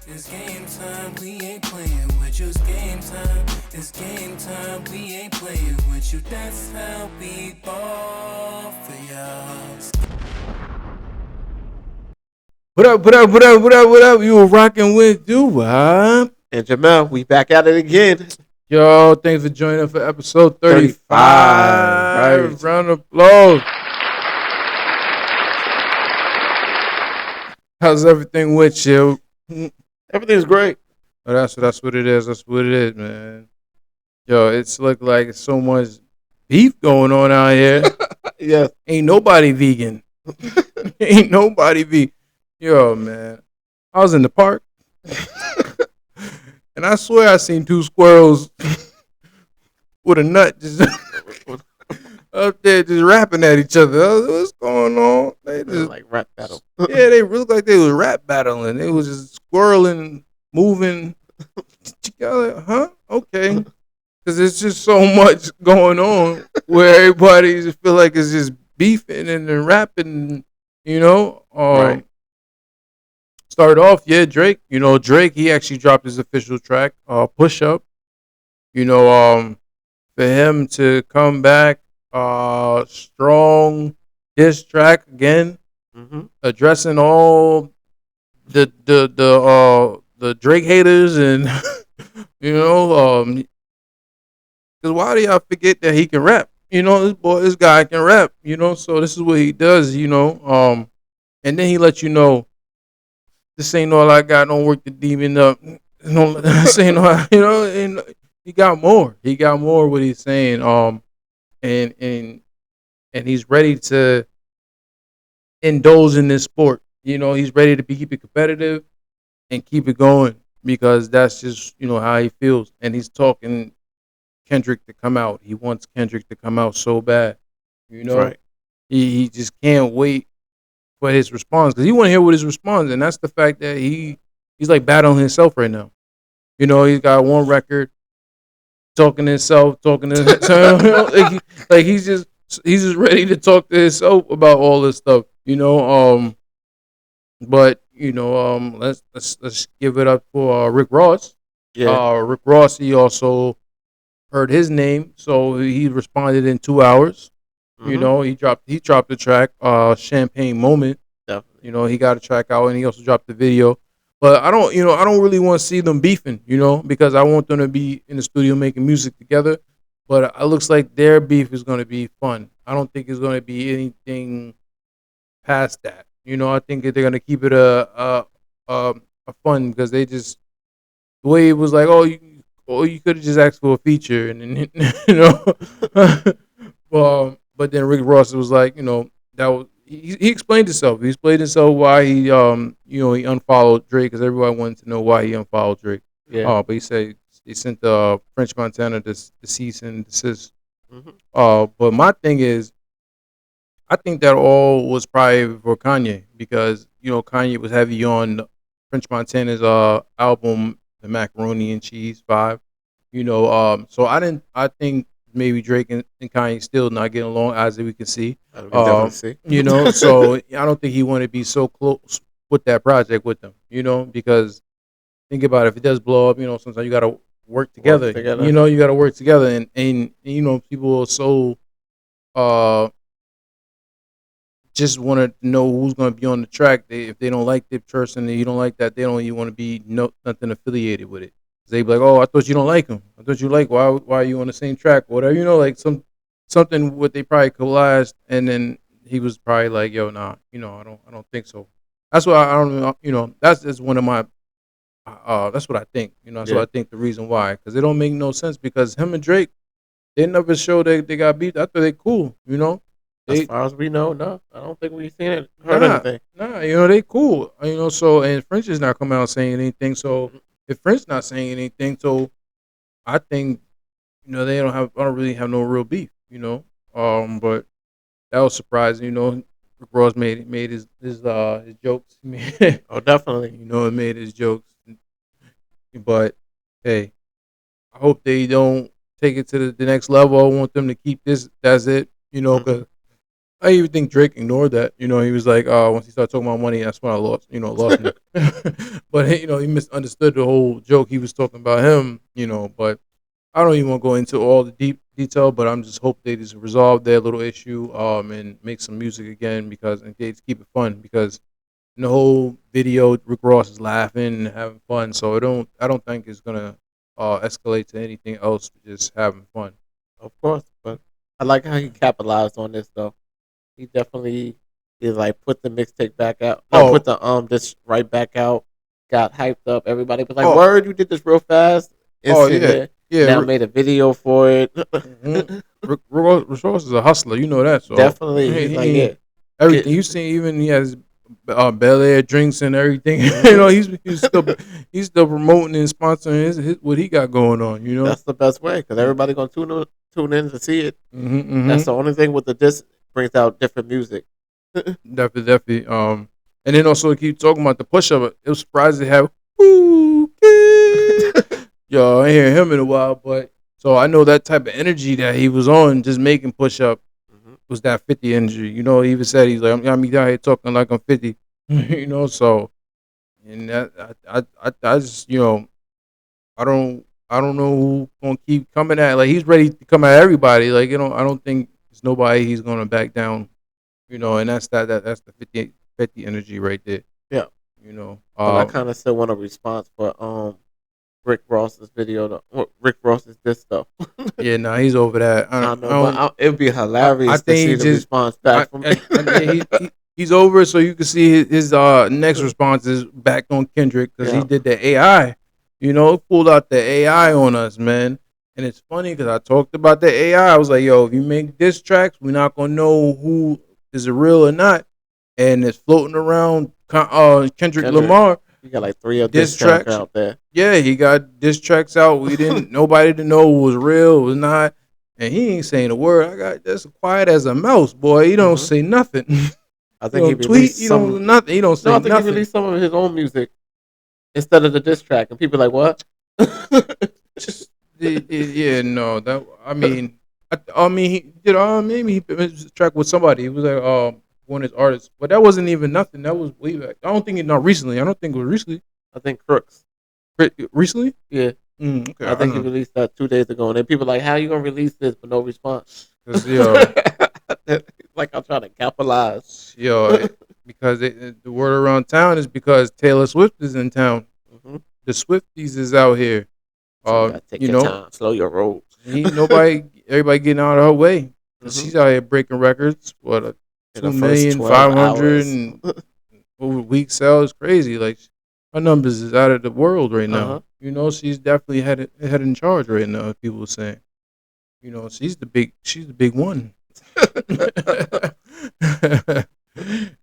It's game time, we ain't playing with you. It's game time, it's game time, we ain't playing with you. That's how we ball for y'all. What up, what up, what up, what up, what up? You were rocking with Doo-Wop. And Jamel, we back at it again. Yo, thanks for joining us for episode 35. 35, right. Round of applause. How's everything with you? Everything's great. Oh, that's what it is. That's what it is, man. Yo, it's look like so much beef going on out here. Yes. Ain't nobody vegan. Ain't nobody vegan. Yo, man. I was in the park. And I swear I seen two squirrels with a nut just up there just rapping at each other. What's going on? They just like rap battle. yeah, they looked like they was rap battling. They was just squirreling, moving. Huh? Okay. Because there's just so much going on where everybody just feel like it's just beefing and then rapping, you know? Right. Started off, Drake. You know, Drake, he actually dropped his official track, Push Up. You know, for him to come back, strong diss track again, addressing all the Drake haters and you know, because why do y'all forget that he can rap? You know, this guy can rap. You know, so this is what he does. You know, and then he let you know, this ain't all I got. Don't work the demon up. No, this ain't all. You know, and he got more. He got more. What he's saying. And he's ready to indulge in this sport. You know, he's ready to keep it competitive and keep it going because that's just, you know, how he feels. And he's talking Kendrick to come out. He wants Kendrick to come out so bad. You know, right. He just can't wait for his response because he want to hear what his response, and that's the fact that he's like battling himself right now. You know, he's got one record, talking to himself, like he's just ready to talk to himself about all this stuff. You know, but you know, let's give it up for Rick Ross. Yeah. Rick Ross, he also heard his name, so he responded in 2 hours. You know, he dropped the track, Champagne Moment. Definitely. You know, he got a track out and he also dropped the video. But I don't really want to see them beefing, you know, because I want them to be in the studio making music together. But it looks like their beef is going to be fun. I don't think it's going to be anything past that. You know, I think that they're going to keep it a fun because they just, the way it was like, you could have just asked for a feature and then, you know. But then Rick Ross was like, you know, that was he explained himself. He explained himself why he you know, he unfollowed Drake because everybody wanted to know why he unfollowed Drake. Yeah. But he said he sent French Montana the cease and desist. But my thing is, I think that all was probably for Kanye because, you know, Kanye was heavy on French Montana's album, The Macaroni and Cheese 5. You know, so I think maybe Drake and Kanye still not getting along as we can see. I can definitely see. You know, so I don't think he want to be so close with that project with them, you know, because think about it, if it does blow up, you know, sometimes you got to work together. You know, you got to work together and you know, people are so just want to know who's going to be on the track. If they don't like the person and you don't like that, they don't even want to be nothing affiliated with it. They be like, oh, I thought you don't like him. I thought you like, why are you on the same track or whatever? You know, like something what they probably collaged, and then he was probably like, yo, nah, you know, I don't think so. That's why I don't know, you know, that's just one of my that's what I think. You know, that's what I think the reason why, because it don't make no sense because him and Drake, they never show they got beat. I thought they cool, you know. As far as we know, no, I don't think we've seen it, heard anything. Nah, you know, they cool. You know, so and French is not coming out saying anything. So if French not saying anything, so I think, you know, I don't really have no real beef, you know. But that was surprising, you know. Rick Ross made his jokes. Oh, definitely. You know, it made his jokes. But hey, I hope they don't take it to the next level. I want them to keep this. That's it. You know, because I even think Drake ignored that. You know, he was like, once he started talking about money, that's when I lost. You know, lost me. But you know, he misunderstood the whole joke. He was talking about him. You know, but I don't even want to go into all the deep detail. But I'm just hope they just resolve their little issue, and make some music again because and they just keep it fun because in the whole video, Rick Ross is laughing and having fun. So I don't think it's gonna escalate to anything else. Just having fun. Of course, but I like how he capitalized on this though. He definitely is like put the mixtape back out. No, Oh, put the this right back out. Got hyped up. Everybody was like, oh, "Word, you did this real fast, oh instant yeah, hit." yeah. Now made a video for it. Rick Ross is a hustler. You know that. So Definitely, he's he like, ain't "Yeah, everything get." you see. Even he has Bel Air drinks and everything. You know, Mhm. he's still promoting and sponsoring his what he got going on. You know. That's the best way because everybody gonna tune in to see it. Mm-hmm, That's mm-hmm. the only thing with the disc brings out different music. Definitely, definitely. And then also keep talking about the push up. It was surprised to have woo kid. Yo, I ain't hear him in a while, but so I know that type of energy that he was on, just making push up Mhm. was that 50 energy. You know, he even said he's like, I'm down here talking like I'm 50. You know, so and that I just I don't know who gonna keep coming at like he's ready to come at everybody. Like I don't think there's nobody he's gonna back down. You know, and that's the 50 energy right there. Yeah, You know, but I kind of still want a response for Rick Ross's video, Rick Ross's this stuff. yeah, nah, he's over that. I know, but it'd be I hilarious to think he see the just response back from me. yeah, he's over it, so you can see his next response is back on Kendrick because he Yeah, did the AI. You know, he pulled out the AI on us, man. And it's funny because I talked about the AI. I was like, yo, if you make diss tracks, we're not gonna know who is it real or not. And it's floating around Kendrick Kendrick, Lamar you got like three of this diss track tracks. out there. Yeah, he got diss tracks out. We didn't nobody to know was real, was not. And he ain't saying a word. I got that's quiet as a mouse, boy. He don't Hmm. say nothing. I He think he don't tweet. released He don't do some. nothing. He don't No, say I think he nothing. released some of his own music instead of the diss track, and people like, "What?" Just yeah, no. That I mean, he did. Maybe he finished the track with somebody. It was like one of his artists, but that wasn't even nothing. That was way back. I don't think it not recently. I don't think it was recently. I think Crooks. Recently? Yeah, Okay, I I don't think he know. released that 2 days ago, and then people like, "How you gonna release this but no response?" Cause yo, Like I'm trying to capitalize. yo, because the word around town is because Taylor Swift is in town. Hmm. The Swifties is out here. So you gotta take You your know, time, slow your roll. ain't nobody, everybody getting out of her way because Hmm. she's out here breaking records. What a In two the first million 12 five hundred hours. and over week sales crazy. Like her numbers is out of the world right Uh now. huh. You know, she's definitely head in charge right now. People are saying, you know, she's the big one.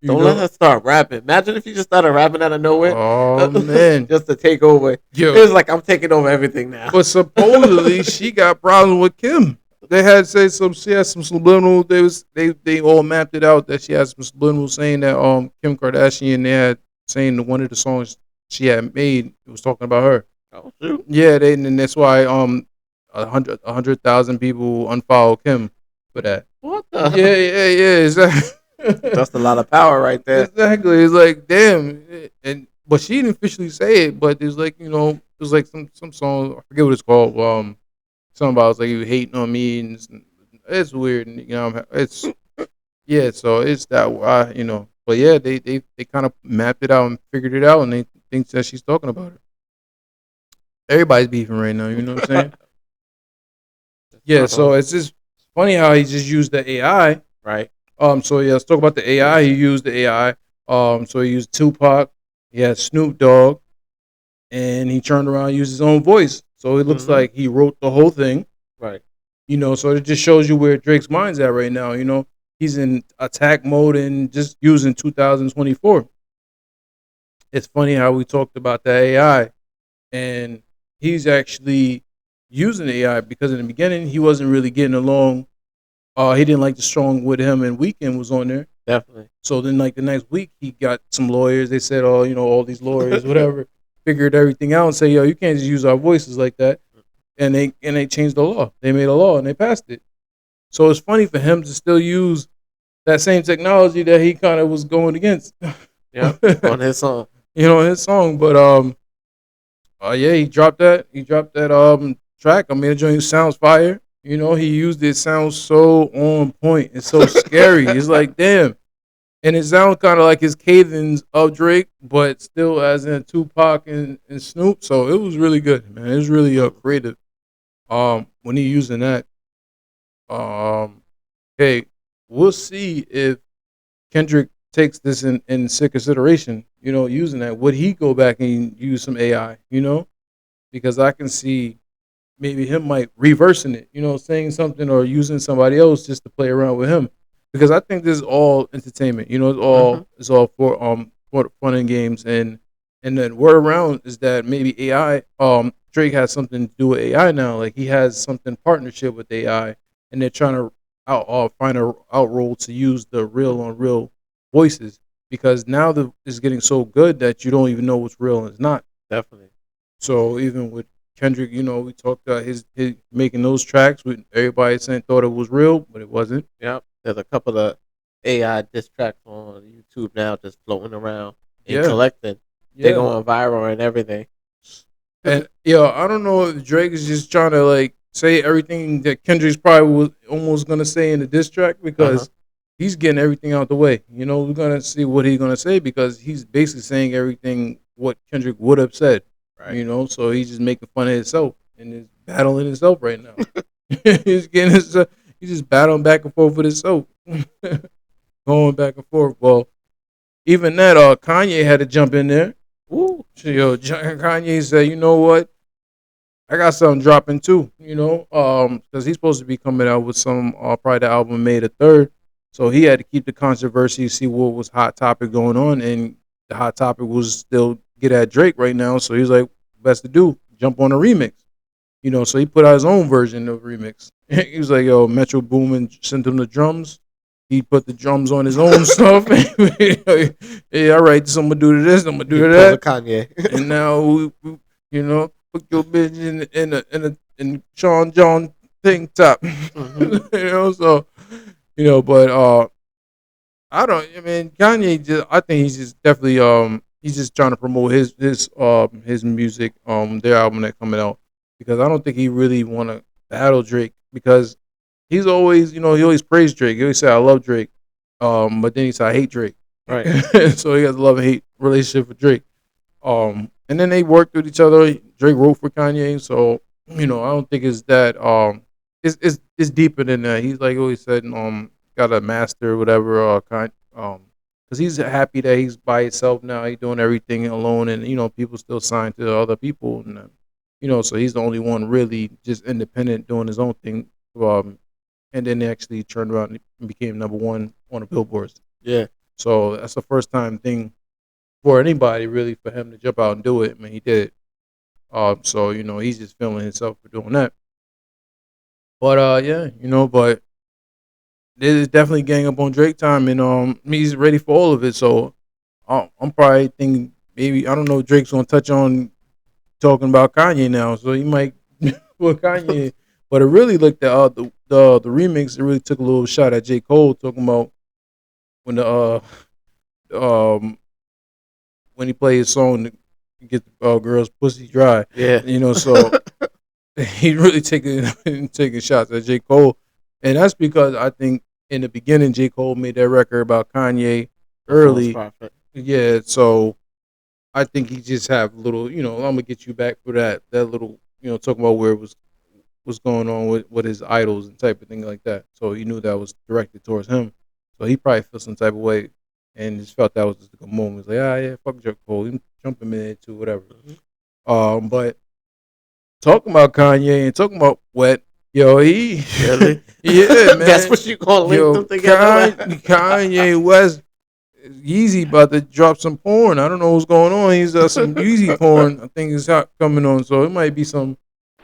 You Don't let know, her start rapping. Imagine if you just started rapping out of nowhere, oh man, just to take over. yo, It's like I'm taking over everything now. but supposedly she got problems with Kim. They had say some. She had some subliminal. They all mapped it out that she had some subliminal saying that Kim Kardashian they had saying that one of the songs she had made it was talking about her. Oh shoot! Yeah, they and that's why 100,000 people unfollow Kim for that. What the? Yeah, exactly. That's a lot of power right there. Exactly. It's like damn, and but she didn't officially say it, but there's like it was like some song I forget what it's called. Something about it's like you hating on me, and it's weird. And, it's yeah. So it's that why But yeah, they kind of mapped it out and figured it out, and they think that she's talking about it. Everybody's beefing right now. You know what I'm saying? Yeah. So Uh-oh. it's just funny how he just used the AI. Right. So yeah, let's talk about the AI. He used the AI. So he used Tupac. He had Snoop Dogg, and he turned around and used his own voice. So it looks Mm-hmm. like he wrote the whole thing. Right. So it just shows you where Drake's mind's at right now. He's in attack mode and just using 2024. It's funny how we talked about the AI, and he's actually using AI because in the beginning he wasn't really getting along. He didn't like the song with him and Weekend was on there. Definitely. So then, like the next week, he got some lawyers. They said, "Oh, all these lawyers, whatever, figured everything out and say, yo, you can't just use our voices like that." And they changed the law. They made a law and they passed it. So it's funny for him to still use that same technology that he kind of was going against. Yeah, on his song. His song. But yeah, he dropped that. He dropped that track. I mean, the joint sounds fire. He used it. Sounds so on point. It's so scary. It's like damn, and it sounds kind of like his cadence of Drake, but still as in Tupac and Snoop. So it was really good, man. It was really creative. When he using that, um, hey, we'll see if Kendrick takes this in consideration. Using that, would he go back and use some AI? Because I can see maybe him might reversing it, saying something or using somebody else just to play around with him. Because I think this is all entertainment. It's Hmm. all for fun and games, and then word around is that maybe AI Drake has something to do with AI now. Like he has something partnership with AI, and they're trying to find a out role to use the real on real voices because now the is getting so good that you don't even know what's real and it's not. Definitely. So even with Kendrick, we talked about his making those tracks with everybody saying thought it was real, but it wasn't. Yep. There's a couple of AI diss tracks on YouTube now just floating around and Yeah, collecting. They yeah. going viral and everything. And I don't know if Drake is just trying to like say everything that Kendrick's probably was almost gonna say in the diss track Uh-huh. because he's getting everything out the way. We're gonna see what he's gonna say because he's basically saying everything what Kendrick would have said. Right. So he's just making fun of himself and is battling himself right now. he's getting his, he's just battling back and forth with himself, going back and forth. Well, even that, Kanye had to jump in there. Woo. So, Kanye said, you know what? I got something dropping too, because he's supposed to be coming out with some probably the album May the 3rd. So he had to keep the controversy, see what was hot topic going on, and the hot topic was still get at Drake right now. So he's like, best to do, jump on a remix. So he put out his own version of remix. He was like, yo, Metro Boomin sent him the drums. He put the drums on his own stuff. Hey, all right, so I'm gonna do this, I'm gonna He do pulled a that, Kanye. and now put your bitch in Sean John thing top. Hmm. So but I don't. I mean, Kanye just. I think he's just definitely. He's just trying to promote his music. Their album that coming out because I don't think he really want to battle Drake because he's always. He always praised Drake. He always say I love Drake. But then he said I hate Drake. Right. So he has a love and hate relationship with Drake. And then they worked with each other. Drake wrote for Kanye, so I don't think it's that. It's deeper than that. He's like always said, got a master or whatever, because he's happy that he's by himself now. He's doing everything alone, and people still signed to other people, and so he's the only one really just independent doing his own thing. And then they actually turned around and became number one on the billboards. Yeah. So that's the first time thing for anybody really for him to jump out and do it. I mean, he did it. So he's just feeling himself for doing that. But yeah, but this is definitely gang up on Drake time, and he's ready for all of it. So I'm probably thinking maybe I don't know if Drake's gonna touch on talking about Kanye now, so he might put Kanye. But it really looked at the remix. It really took a little shot at J Cole talking about when the um when he played his song to get the girl's pussy dry. Yeah. So he really taking shots at J. Cole. And that's because I think in the beginning J. Cole made that record about Kanye A false early. prophet. Yeah, so I think he just have little, I'm gonna get you back for that little, talking about where it was going on with his idols and type of thing like that. So he knew that was directed towards him. So he probably felt some type of way and just felt that was just a moment. He's like, yeah, fuck J. Cole. He jump him in to whatever. But talking about Kanye and talking about Wet, yo, he Really? yeah, That's man. what you gonna link Yo, them together? Kanye West, Yeezy about to drop some porn. I don't know what's going on. He's some Yeezy porn. I think is hot coming on, so it might be some.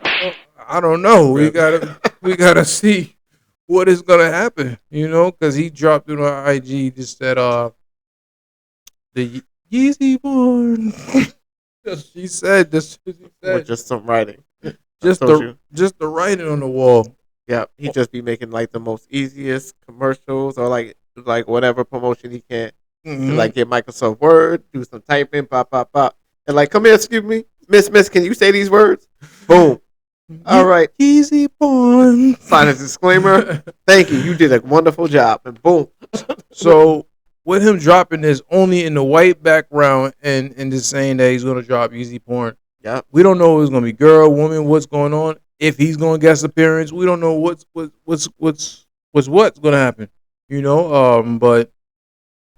I don't know. We Really? gotta see what is gonna happen. Because he dropped it on IG just said the Yeezy porn. She said this. She With said just some writing. I just told the you. just the writing on the wall. Yeah, he just be making like the most easiest commercials or like like whatever promotion he can to Hmm. like get Microsoft Word, do some typing, pop, pop, pop, and like, come here, excuse me, Miss, can you say these words? Boom. All right. Easy porn. Sign a disclaimer. Thank you. You did a wonderful job. And boom. So with him dropping this only in the white background and just saying that he's gonna drop easy porn, Yep. we don't know if it's gonna be girl, woman, what's going on. If he's gonna guest appearance, we don't know what's gonna happen. But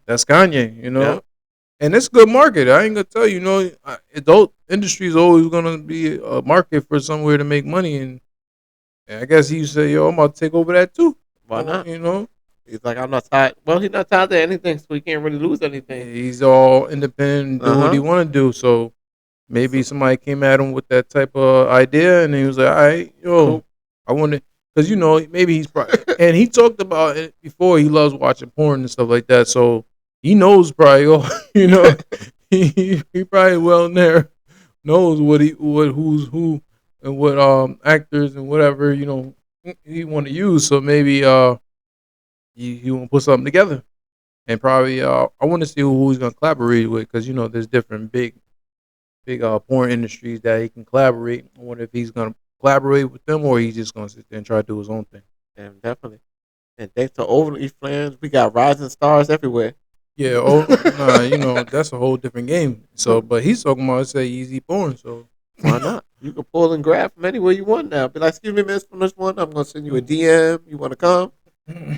that's Kanye. Yep. And it's a good market. I ain't gonna tell you. Adult industry is always gonna be a market for somewhere to make money, and I guess he say, "Yo, I'm about to take over that too." Why not? You know, He's like, I'm not tied. Well, he's not tied to anything, so he can't really lose anything. he's all independent, do what he Uh want to do. So maybe huh. somebody came at him with that type of idea, and he was like, "All right, yo, Cool. I want to," because maybe he's probably, and he talked about it before. He loves watching porn and stuff like that, so he knows probably. You know, he probably well in there knows who's who and what actors and whatever he want to use. So maybe he want to put something together, and probably I want to see who he's gonna collaborate with because there's different big porn industries that he can collaborate. I wonder if he's gonna collaborate with them or he's just gonna sit there and try to do his own thing. And definitely. And thanks to overly fans, we got rising stars everywhere. Yeah, nah, that's a whole different game. So, but he's talking about say easy porn. So, Why not? You can pull and grab from anywhere you want now. Be like, excuse me, miss, from this one, I'm going to send you a DM. You want to come?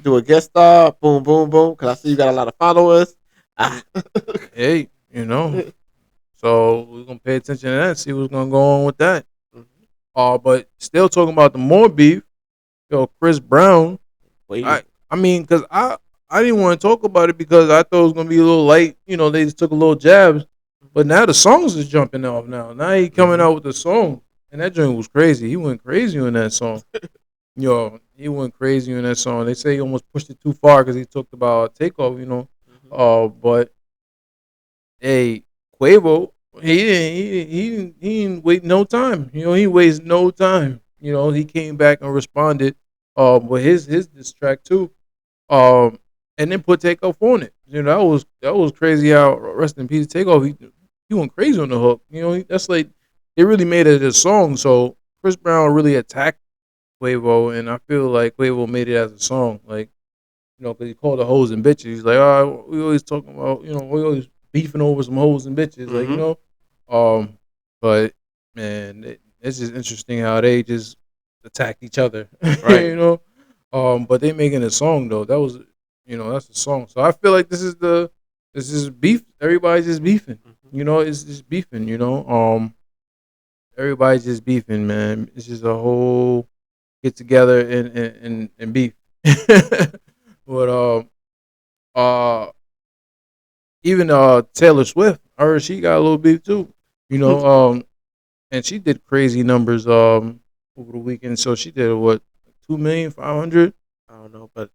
Do a guest star. Boom, boom, boom. Because I see you got a lot of followers. Ah. hey, so we're gonna pay attention to that, see what's gonna go on with that. But still talking about the more beef, Chris Brown. Wait. I mean, because I didn't want to talk about it because I thought it was gonna be a little light. They just took a little jabs, but now the songs is jumping off. Now he coming out with the song, and that joint was crazy. He went crazy on that song. He went crazy on that song. They say he almost pushed it too far because he talked about takeoff. But hey, Quavo, he didn't wait no time. He wastes no time. He came back and responded with his diss track too. Um, and then put Takeoff on it. That was crazy how rest in peace Takeoff. He went crazy on the hook. That's like they really made it a song. So Chris Brown really attacked Quavo, and I feel like Quavo made it as a song. Like because he called the hoes and bitches. He's like, we always talking about, we always beefing over some hoes and bitches, um, but man, it's just interesting how they just attack each other, Right. But they making a song though. That was, that's the song. So I feel like this is beef. Everybody's just beefing. It's just beefing. Everybody's just beefing, man. It's just a whole get together and beef. But even Taylor Swift, I heard she got a little beef too. And she did crazy numbers over the weekend. So she did what 2,500,000. I don't know, but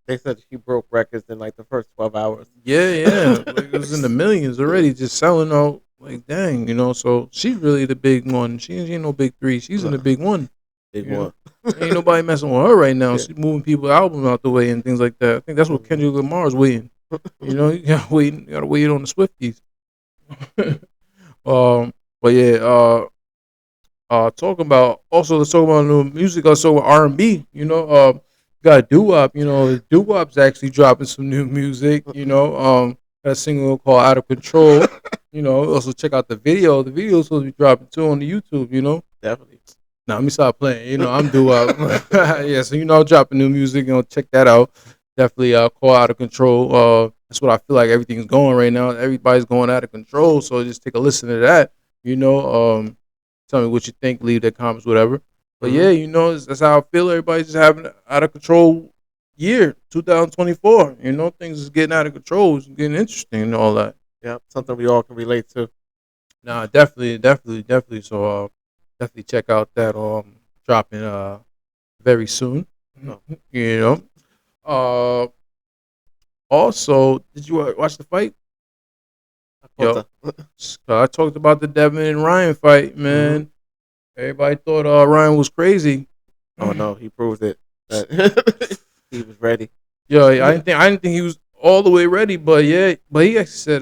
they said she broke records in like the first 12 hours. Yeah. Like, it was in the millions already, just selling out. Like dang, So she's really the big one. She ain't no big three. She's in the big one. Big You one. Ain't nobody messing with her right now. Yeah. She's moving people album out the way and things like that. I think that's what Kendrick Lamar's waiting. You gotta wait on the Swifties. But yeah, talking about also let's talk about new music. Also R&B. Got doo wop. Doo wop's actually dropping some new music. Got a single called Out of Control. Also check out the video. The video's supposed to be dropping too on the YouTube. Definitely. Now let me stop playing. I'm doo wop. Yeah, so I'm dropping new music. Check that out. Definitely call Out of Control. That's what I feel like everything's going right now. Everybody's going out of control. So just take a listen to that. Tell me what you think. Leave the comments, whatever. But yeah, that's how I feel. Everybody's just having an out of control year, 2024. Things is getting out of control. It's getting interesting and all that. Yeah, something we all can relate to. Nah, definitely. So definitely check out that dropping very soon. Also, did you watch the fight? I talked about the Devin and Ryan fight, man. Everybody thought Ryan was crazy. Oh no, he proved it. He was ready. Yeah, Yeah. I didn't think he was all the way ready, but yeah, but he actually said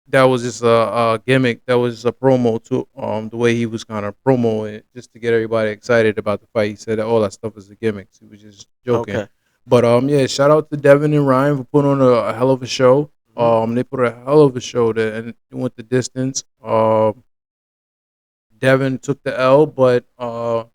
that was just a gimmick. That was just a promo to the way he was kind of promoting it just to get everybody excited about the fight. He said that all that stuff is a gimmick. He was just joking. Okay. But yeah, shout out to Devin and Ryan for putting on a hell of a show. Hmm. They put a hell of a show there and it went the distance. Devin took the L, but I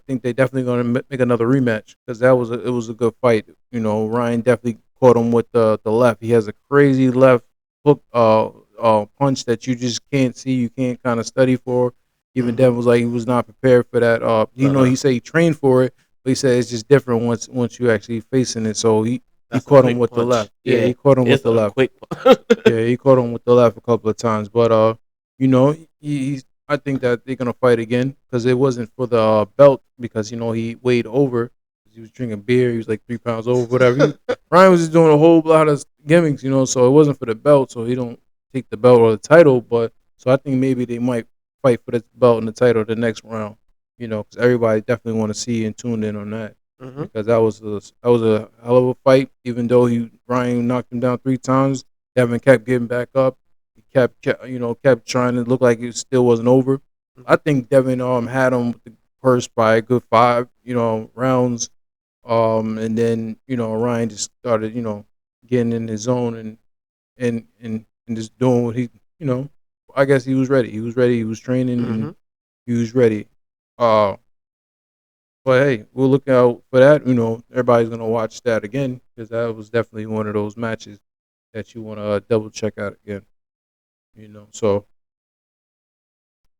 think they definitely going to make another rematch because it was a good fight. Ryan definitely caught him with the left. He has a crazy left hook punch that you just can't see. You can't kind of study for. Even Hmm. Devin was like he was not prepared for that. Uh-huh. He said he trained for it, but he said it's just different once you actually facing it. So he That's a caught him quick with the punch. left. Yeah, Yeah. he caught him with It's the a left. quick punch. Yeah, he caught him with the left a couple of times, but he's. I think that they're gonna fight again because it wasn't for the belt because he weighed over. He was drinking beer. He was like 3 pounds over, whatever. Ryan was just doing a whole lot of gimmicks, so it wasn't for the belt. So he don't take the belt or the title, but so I think maybe they might fight for the belt and the title the next round. Because everybody definitely want to see and tune in on that Hmm. because that was a hell of a fight. Even though Ryan knocked him down 3 times, Devin kept getting back up. He kept trying to look like it still wasn't over. I Hmm. think Devin had him with the purse by a good five rounds. And then Ryan just started getting in his zone and just doing what you know I guess he was ready. He was ready. He was training and Hmm. he was ready. Uh, but hey, we'll look out for that. Everybody's gonna watch that again because that was definitely one of those matches that you want to double check out again. So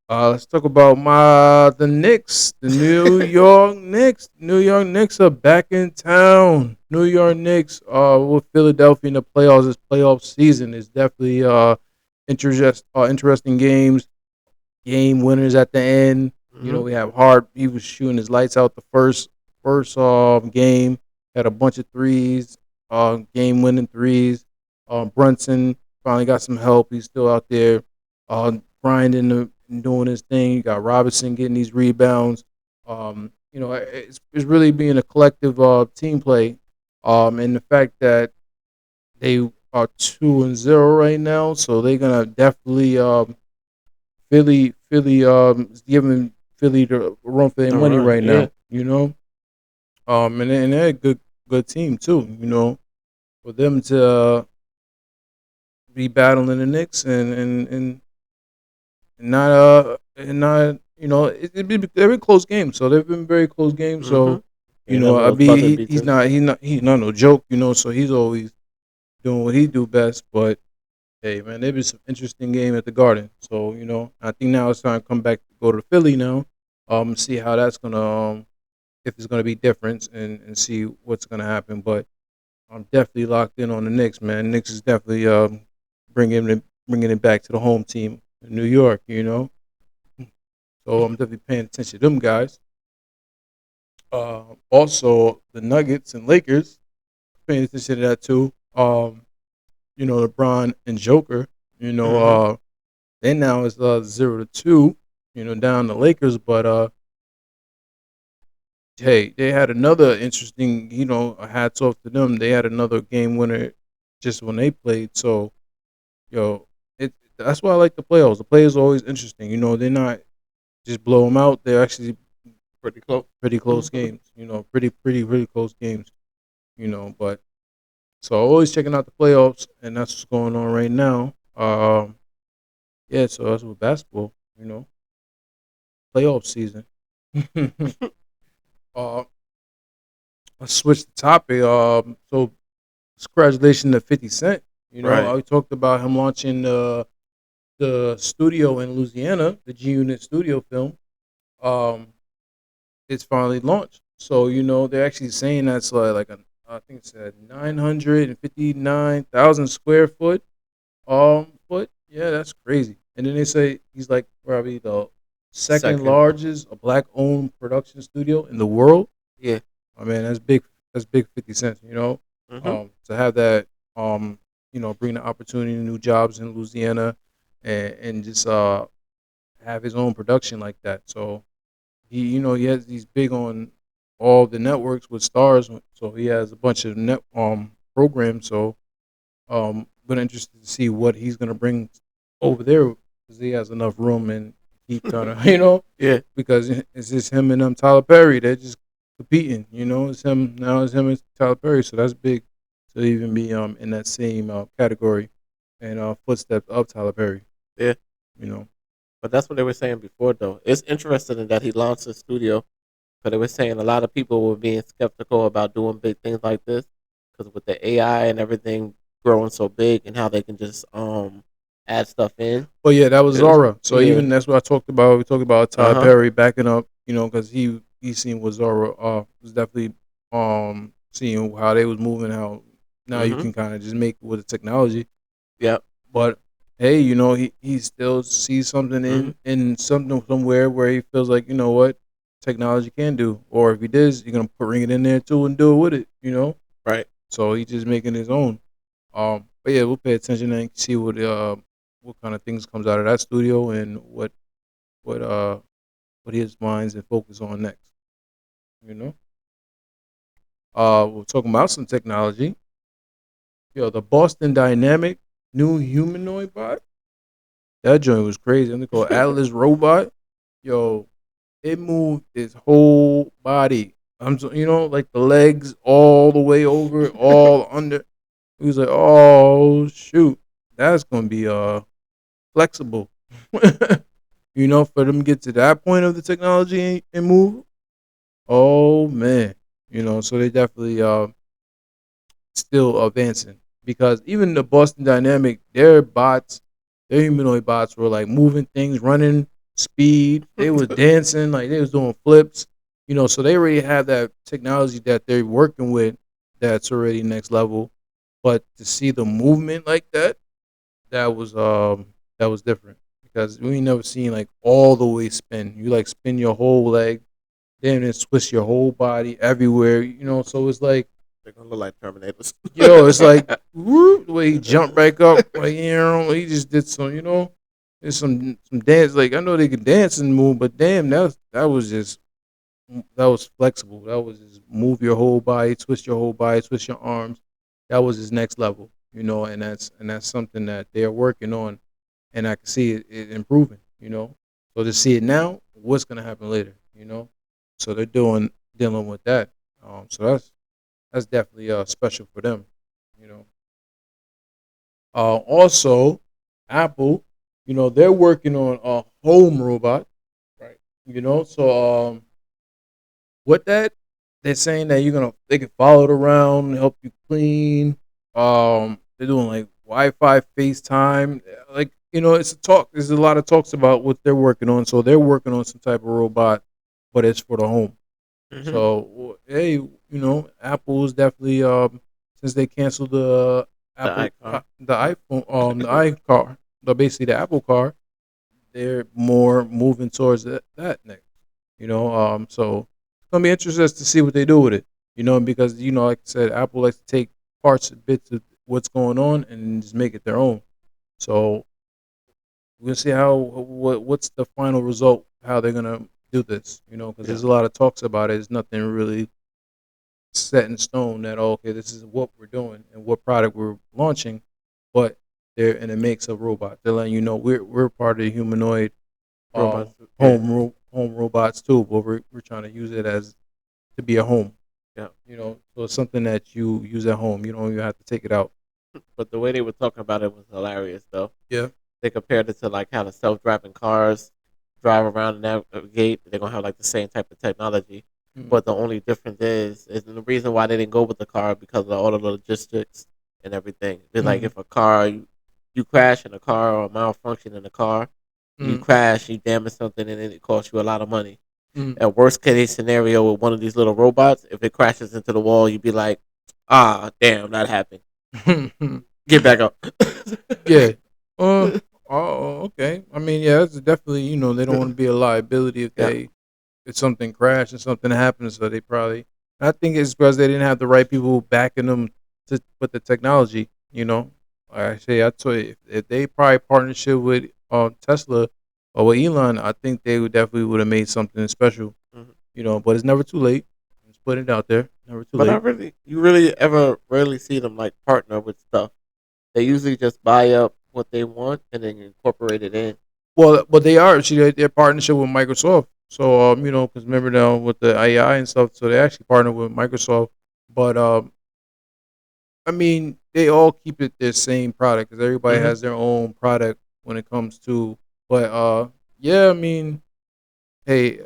let's talk about the Knicks, the New York Knicks. New York Knicks are back in town. New York Knicks with Philadelphia in the playoffs. This playoff season is definitely interesting games, game winners at the end. Hmm. We have Hart. He was shooting his lights out the first game. Had a bunch of threes, game winning threes. Brunson finally got some help. He's still out there, grinding and doing his thing. You got Robinson getting these rebounds. It's really being a collective team play. And the fact that they are 2-0 right now, so they're gonna definitely Philly is giving Philly the run for their The money run. right Yeah. now. And they're a good team too. For them to be battling the Knicks and not they've been close games. So they've been very close games. Hmm. So They never I those be buzzer beaters. he's not no joke. So he's always doing what he do best. But hey, man, there been some interesting game at the Garden. So I think now it's time to come back, go to Philly now, see how that's gonna if it's gonna be different and see what's gonna happen. But I'm definitely locked in on the Knicks, man. Knicks is definitely bringing it back to the home team in New York. So I'm definitely paying attention to them guys. Also the Nuggets and Lakers, paying attention to that too. LeBron and Joker. You know, Hmm. uh, They now is 0-2, down the Lakers. But hey, they had another interesting, hats off to them. They had another game winner just when they played. So that's why I like the playoffs. The playoffs are always interesting. They're not just blow them out. They're actually Pretty close. pretty close games. Pretty close games. But so always checking out the playoffs, and that's what's going on right now. Yeah, so that's with basketball. Playoff season. uh, let's switch the topic. So congratulations to 50 Cent. Right. I talked about him launching the studio in Louisiana, the G Unit studio film. Um, it's finally launched. So they're actually saying that's like I think it's at 959,000 square foot. But yeah, that's crazy. And then they say he's like probably the second Second. largest black owned production studio in the world. Yeah. I mean, that's big. That's big 50 cents. Hmm. To have that, bring the opportunity, new jobs in Louisiana, and just have his own production like that. So he has he's big on all the networks with stars. So he has a bunch of net programs. So but interested to see what he's gonna bring over there because he has enough room and keep trying to Yeah. because it's just him and Tyler Perry. They're just competing. It's him now. It's him and Tyler Perry. So that's big to even be in that same category and footsteps of Tyler Perry. Yeah. You know. But that's what they were saying before, though. It's interesting in that he launched a studio, but they were saying a lot of people were being skeptical about doing big things like this because with the AI and everything growing so big and how they can just add stuff in. But yeah, that was It's- Zara. So yeah. even that's what I talked about. We talked about Uh Tyler huh. Perry backing up. Because he seen what Zara was definitely seeing how they was moving. How now you Mhm. can kind of just make it with the technology. Yep. But hey, he still sees something Mhm. in something somewhere where he feels like what technology can do, or if he does, you're gonna bring it in there too and do it with it. Right. So he's just making his own. But yeah, we'll pay attention and see what kind of things comes out of that studio and what uh what his minds and focus on next. You know. We're talking about some technology. Yo, the Boston Dynamic new humanoid bot. That joint was crazy. And they call Atlas Robot. Yo, it moved its whole body. Like the legs all the way over, all under. He was like, "Oh shoot, that's gonna be flexible." For them to get to that point of the technology and move. Oh man, so they definitely still advancing because even the Boston Dynamic, their humanoid bots were like moving things, running speed. They was dancing, like they was doing flips. So they already have that technology that they're working with that's already next level. But to see the movement like that, that was different because we ain't never seen like all the way spin. You like spin your whole leg, then twist your whole body everywhere. So it's like They're gonna look like Terminators. it's like whoop, the way he jumped back up, like he just did there's some dance. Like I know they can dance and move, but damn, that was flexible. That was just move your whole body, twist your whole body, twist your arms. That was his next level, and that's something that they're working on, and I can see it improving. So to see it now, what's gonna happen later. So they're dealing with that. So that's definitely special for them. You know. Also, Apple, they're working on a home robot, right? So what that they're saying that they can follow it around, help you clean. They're doing like Wi-Fi, FaceTime. Like it's a talk. There's a lot of talks about what they're working on. So they're working on some type of robot, but it's for the home. Mhm. So hey, Apple is definitely since they canceled the The icon. the iPhone the iCar, basically the Apple car, they're more moving towards that next. So it's gonna be interesting to see what they do with it. Because like I said, Apple likes to take parts and bits of what's going on and just make it their own. So we'll see what's the final result, how they're gonna do this. Because Yeah. there's a lot of talks about it. There's nothing really set in stone that okay, this is what we're doing and what product we're launching, but they're in a mix of robots. They're letting you know we're part of the humanoid Robots. Yeah. home robots too, but we're trying to use it as to be a home. Yeah. So it's something that you use at home. You don't even have to take it out. But the way they were talking about it was hilarious, though. Yeah. They compared it to like how the self-driving cars drive around and navigate. They're gonna have like the same type of technology, Mm-hmm. but the only difference is the reason why they didn't go with the car because of all the logistics and everything. It's like Mm-hmm. if a car you crash in a car or malfunction in a car, you Mm-hmm. crash, you damage something, and then it costs you a lot of money. Mm-hmm. At worst case scenario with one of these little robots, if it crashes into the wall, you'd be like, ah, damn, that happened. Get back up. Yeah. Uh, oh, okay. I mean, yeah, it's definitely, they don't want to be a liability Yeah. if something crashed and something happens. So they probably, I think it's because they didn't have the right people backing them to with the technology. Like I say, I told you, if they probably partnership with Tesla or with Elon, I think they would definitely would have made something special. Mhm. But it's never too late. Just putting it out there. Never too But late. you really ever rarely see them like partner with stuff. They usually just buy up what they want and then incorporate it in. Well, but they are. See, they're partnership with Microsoft. So, because remember now with the AI and stuff, so they actually partner with Microsoft. But I mean, they all keep it their same product because everybody Hmm. has their own product when it comes to. But yeah, I mean, hey,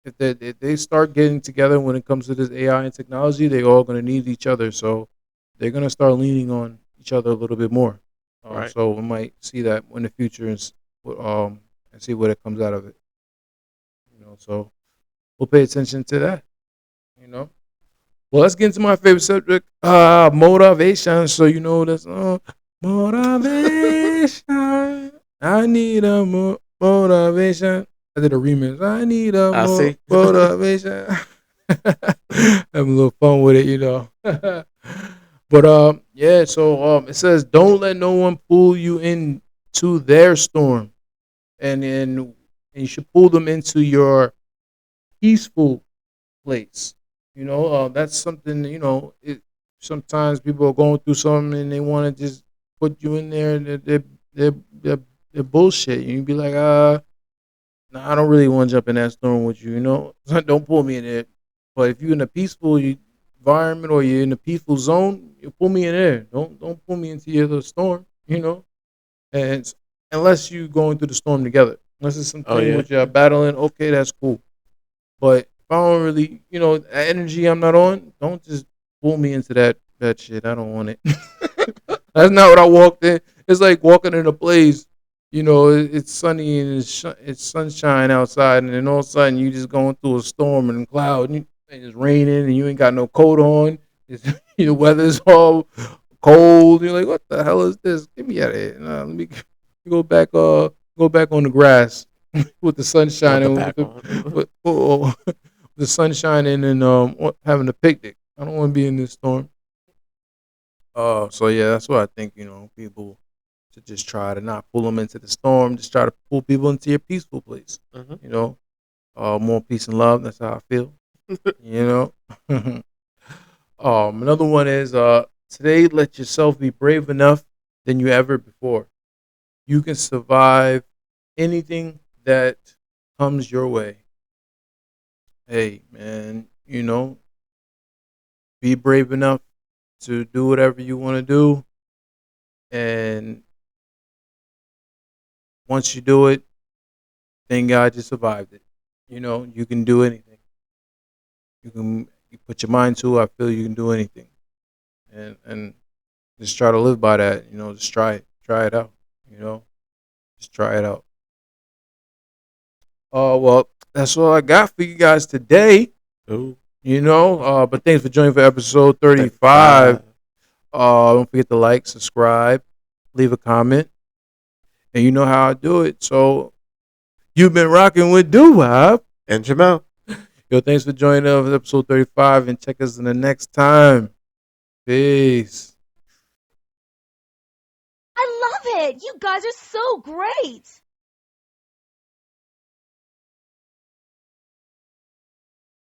if they start getting together when it comes to this AI and technology, they all going to need each other. So they're going to start leaning on each other a little bit more. Right. So we might see that in the future and see what it comes out of it. So we'll pay attention to that. You know. Well, let's get into my favorite subject, motivation. So this motivation. I need a motivation. I did a remix. I need a I see. motivation. Having a little fun with it. But yeah. So it says, don't let no one pull you into their storm, and you should pull them into your peaceful place. That's something. Sometimes people are going through something and they want to just put you in there and they're, they're, they're bullshit. And you be like, nah, I don't really want to jump in that storm with you. Don't pull me in there. But if you're in a peaceful environment or you're in a peaceful zone, you pull me in there. Don't pull me into your little storm. And unless you going through the storm together, unless it's Oh something yeah. which you're battling, okay, that's cool. But if I don't really, that energy I'm not on, don't just pull me into that shit. I don't want it. That's not what I walked in. It's like walking in a place, it's sunny and it's sunshine outside, and then all of a sudden you just going through a storm and cloud, and it's raining, and you ain't got no coat on. It's, the weather's all cold. You're like, what the hell is this? Get me out of here. Nah, let me go back. Go back on the grass with the Want sunshine the and back on? the sun shining and having a picnic. I don't want to be in this storm. So yeah, that's what I think. People should just try to not pull them into the storm. Just try to pull people into your peaceful place. Hmm. You know, more peace and love. That's how I feel. You know. Another one is today. Let yourself be brave enough than you ever before. You can survive anything that comes your way. Hey, man, be brave enough to do whatever you want to do. And once you do it, thank God you survived it. You can do anything. You put your mind to it. I feel you can do anything. And just try to live by that. Just try it. Try it out. You know, just try it out. Well, that's all I got for you guys today. Ooh, But thanks for joining for episode 35. 35. Don't forget to like, subscribe, leave a comment, and you know how I do it. So you've been rocking with Doo Wop. And Jamel. Yo, thanks for joining us episode 35 and check us in the next time. Peace. I love it. You guys are so great.